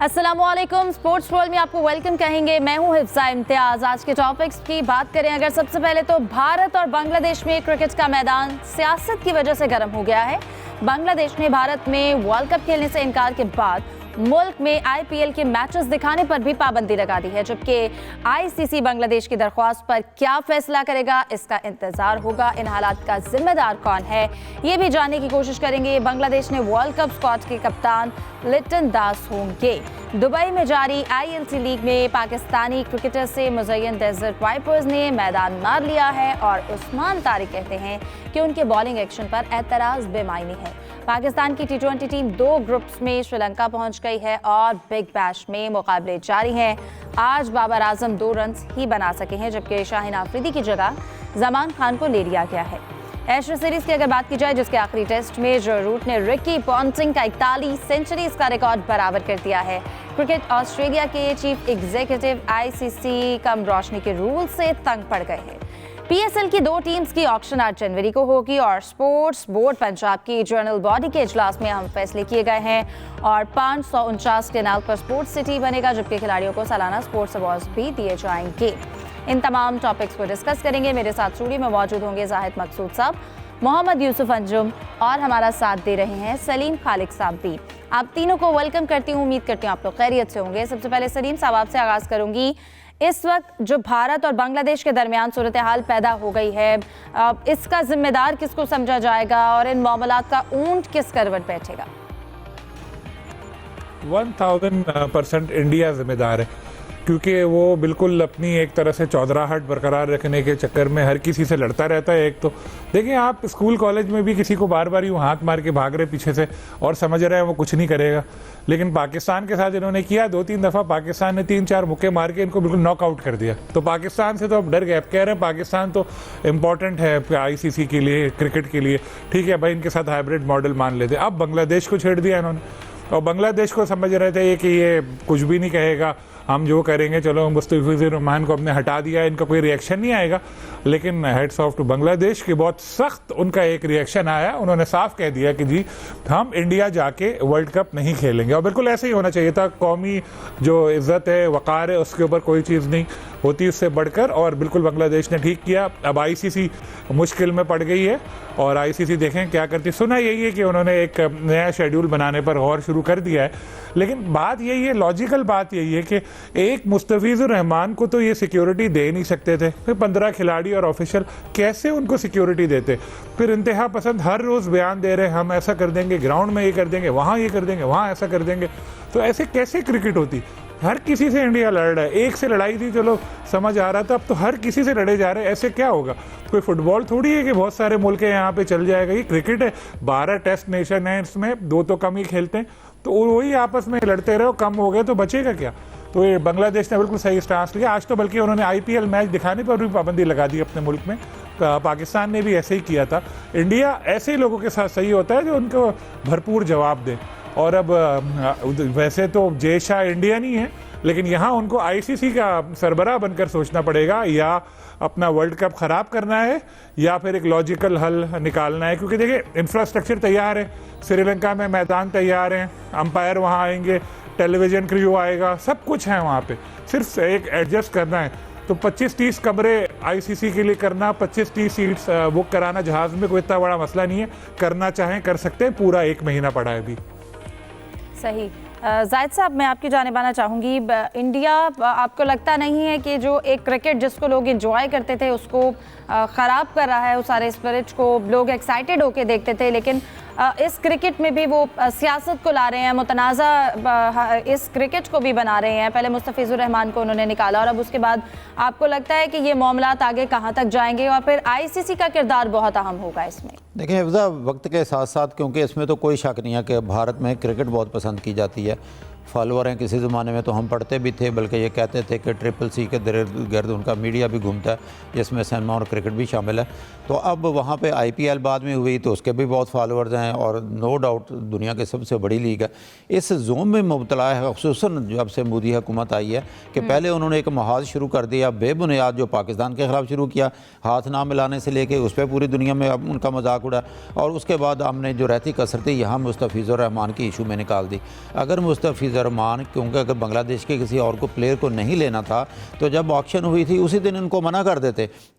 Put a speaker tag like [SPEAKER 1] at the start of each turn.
[SPEAKER 1] अस्सलामुअलैकुम, sports world में आपको वेलकम कहेंगे। मैं हूं हिफ्जा इम्तियाज। आज के टॉपिक्स की बात करें अगर सबसे पहले तो भारत और बांग्लादेश में क्रिकेट का मैदान सियासत की वजह से गर्म हो गया है। बांग्लादेश ने भारत में वर्ल्ड कप खेलने से इनकार के बाद मुल्क में आईपीएल के मैचेस दिखाने पर भी पाबंदी लगा दी है, जबकि आईसीसी बांग्लादेश की दरख्वास्त पर क्या फैसला करेगा इसका इंतजार होगा। इन हालात का जिम्मेदार कौन है ये भी जानने की कोशिश करेंगे। बांग्लादेश ने वर्ल्ड कप स्क्वाड के कप्तान लिटन दास होंगे। दुबई में जारी आईएलसी लीग में पाकिस्तानी क्रिकेटर से मुज़य्यन डेजर्ट वाइपर्स ने मैदान मार लिया है और उस्मान तारिक कहते हैं कि उनके बॉलिंग एक्शन पर एतराज बेमायनी है। पाकिस्तान की टी20 टीम 2 ग्रुप्स में श्रीलंका पहुंच गई है और बिग बैश में मुकाबले जारी हैं। आज बाबर आजम 2 रन ही बना सके हैं, जबकि शाहिन आफरीदी की जगह जमान खान को ले लिया गया है। एशेज सीरीज की अगर बात की जाए, जिसके आखिरी टेस्ट में जो रूट ने रिकी पॉन्टिंग का 41 सेंचुरीज का रिकॉर्ड बराबर कर दिया है। क्रिकेट ऑस्ट्रेलिया के चीफ एग्जीक्यूटिव आईसीसी कम रोशनी के रूल से तंग पड़ गए हैं। पीएसएल की 2 टीम्स की ऑक्शन 8 जनवरी को होगी और स्पोर्ट्स बोर्ड पंजाब की जनरल बॉडी के इजलास में अहम फैसले किए गए हैं और 549 कैनाल पर स्पोर्ट्स सिटी बनेगा, जबकि खिलाड़ियों को सालाना स्पोर्ट्स अवार्ड्स भी दिए जाएंगे। इन तमाम टॉपिक्स को डिस्कस करेंगे। मेरे साथ स्टूडियो में मौजूद होंगे जाहिद मकसूद साहब, मोहम्मद यूसुफ अंजुम और हमारा साथ दे रहे हैं सलीम खालिक साहब भी। आप तीनों को वेलकम करती हूँ। उम्मीद करती हूँ आप लोग खैरियत से होंगे। सबसे पहले सलीम साहब आपसे आगाज करूंगी। इस वक्त जो भारत और बांग्लादेश के दरमियान सूरत हाल पैदा हो गई है, इसका जिम्मेदार किसको समझा जाएगा और इन मामलात का ऊंट किस करवट बैठेगा?
[SPEAKER 2] 1000% इंडिया जिम्मेदार है, क्योंकि वो बिल्कुल अपनी एक तरह से चौधराहट बरकरार रखने के चक्कर में हर किसी से लड़ता रहता है। एक तो देखिए, आप स्कूल कॉलेज में भी किसी को बार बार यूँ हाथ मार के भाग रहे पीछे से और समझ रहे हैं वो कुछ नहीं करेगा, लेकिन पाकिस्तान के साथ इन्होंने किया। 2-3 दफ़ा पाकिस्तान ने 3-4 मुक्के मार के इनको बिल्कुल नॉकआउट कर दिया। तो पाकिस्तान से तो अब डर गए। अब कह रहे हैं पाकिस्तान तो इम्पॉर्टेंट है आईसीसी के लिए, क्रिकेट के लिए। ठीक है भाई, इनके साथ हाइब्रिड मॉडल मान लेते। अब बांग्लादेश को छेड़ दिया इन्होंने और बांग्लादेश को समझ रहे थे कि ये कुछ भी नहीं कहेगा, हम जो करेंगे चलो। मुस्तफिजुर रहमान को अपने हटा दिया, इनका कोई रिएक्शन नहीं आएगा। लेकिन हेड्स ऑफ टू बांग्लादेश की बहुत सख्त उनका एक रिएक्शन आया। उन्होंने साफ कह दिया कि जी हम इंडिया जाके वर्ल्ड कप नहीं खेलेंगे, और बिल्कुल ऐसे ही होना चाहिए था। कौमी जो इज्जत है, वक़ार है, उसके ऊपर कोई चीज़ नहीं होती उससे बढ़कर। और बिल्कुल बांग्लादेश ने ठीक किया। अब आईसीसी मुश्किल में पड़ गई है और आईसीसी देखें क्या करती। सुना यही है कि उन्होंने एक नया शेड्यूल बनाने पर गौर शुरू कर दिया है, लेकिन बात यही है, लॉजिकल बात यही है कि एक मुस्तफिजुर रहमान को तो ये सिक्योरिटी दे नहीं सकते थे, फिर 15 खिलाड़ी और ऑफिशियल कैसे उनको सिक्योरिटी देते। फिर इंतहा पसंद हर रोज़ बयान दे रहे हैं हम ऐसा कर देंगे, ग्राउंड में ये कर देंगे, वहाँ ये कर देंगे, वहाँ ऐसा कर देंगे। तो ऐसे कैसे क्रिकेट होती? हर किसी से इंडिया लड़ रहा है। एक से लड़ाई थी चलो समझ आ रहा था, अब तो हर किसी से लड़े जा रहे हैं। ऐसे क्या होगा? कोई फुटबॉल थोड़ी है कि बहुत सारे मुल्क यहाँ पे चल जाएगा। ये क्रिकेट है, 12 टेस्ट नेशन है, इसमें 2 तो कम ही खेलते हैं, तो वही आपस में लड़ते रहो। कम हो गए तो बचेगा क्या? तो ये बांग्लादेश ने बिल्कुल सही स्टांस लिया। आज तो बल्कि उन्होंने आईपीएल मैच दिखाने पर भी पाबंदी लगा दी अपने मुल्क में। पाकिस्तान ने भी ऐसे ही किया था। इंडिया ऐसे ही लोगों के साथ सही होता है जो उनको भरपूर जवाब दे। और अब वैसे तो जय शाह इंडिया नहीं है, लेकिन यहाँ उनको आईसीसी का सरबराह बनकर सोचना पड़ेगा, या अपना वर्ल्ड कप ख़राब करना है या फिर एक लॉजिकल हल निकालना है। क्योंकि देखिए, इंफ्रास्ट्रक्चर तैयार है, श्रीलंका में मैदान तैयार हैं, अंपायर वहाँ आएंगे, टेलीविज़न क्रू आएगा, सब कुछ है वहाँ पे। सिर्फ एक एडजस्ट करना है। तो 25-30 कमरे आईसीसी के लिए करना, 25-30 सीट्स बुक कराना जहाज़ में कोई इतना बड़ा मसला नहीं है। करना चाहें कर सकते हैं। पूरा 1 महीना पड़ा है अभी।
[SPEAKER 1] सही। जाहिद साहब, मैं आपकी जानिब आना चाहूँगी। इंडिया, आपको लगता नहीं है कि जो एक क्रिकेट जिसको लोग एंजॉय करते थे उसको ख़राब कर रहा है? उस सारे स्पिरिट को लोग एक्साइटेड होके देखते थे, लेकिन इस क्रिकेट में भी वो सियासत को ला रहे हैं, मुतनाज़ा इस क्रिकेट को भी बना रहे हैं। पहले मुस्तफिजुर रहमान को उन्होंने निकाला और अब उसके बाद आपको लगता है कि ये मामलात आगे कहाँ तक जाएंगे और फिर आईसीसी का किरदार बहुत अहम होगा इसमें?
[SPEAKER 3] देखिए हिफ्जा, वक्त के साथ साथ, क्योंकि इसमें तो कोई शक नहीं है कि भारत में क्रिकेट बहुत पसंद की जाती है। फॉलोअर हैं, किसी ज़माने में तो हम पढ़ते भी थे, बल्कि ये कहते थे कि CCC के गिर्द उनका मीडिया भी घूमता है, जिसमें सिनेमा और क्रिकेट भी शामिल है। तो अब वहाँ पे आईपीएल बाद में हुई तो उसके भी बहुत फॉलोअर्स हैं और नो डाउट दुनिया की सबसे बड़ी लीग है। इस जोम में मुबतला है, ख़ुसूसन जब से मोदी हुकूमत आई है कि पहले उन्होंने एक महाज शुरू कर दिया बेबुनियाद, जो पाकिस्तान के ख़िलाफ़ शुरू किया, हाथ ना मिलाने से लेके उस पर पूरी दुनिया में अब उनका मजाक उड़ा, और उसके बाद हमने जो रहती कसरती यहाँ मुस्तफिजुर रहमान की इशू में निकाल दी। अगर मुस्तफिजुर अरमान, क्योंकि अगर बांग्लादेश के किसी और को प्लेयर को नहीं लेना था तो जब ऑक्शन हुई थी उसी दिन इनको मना कर देते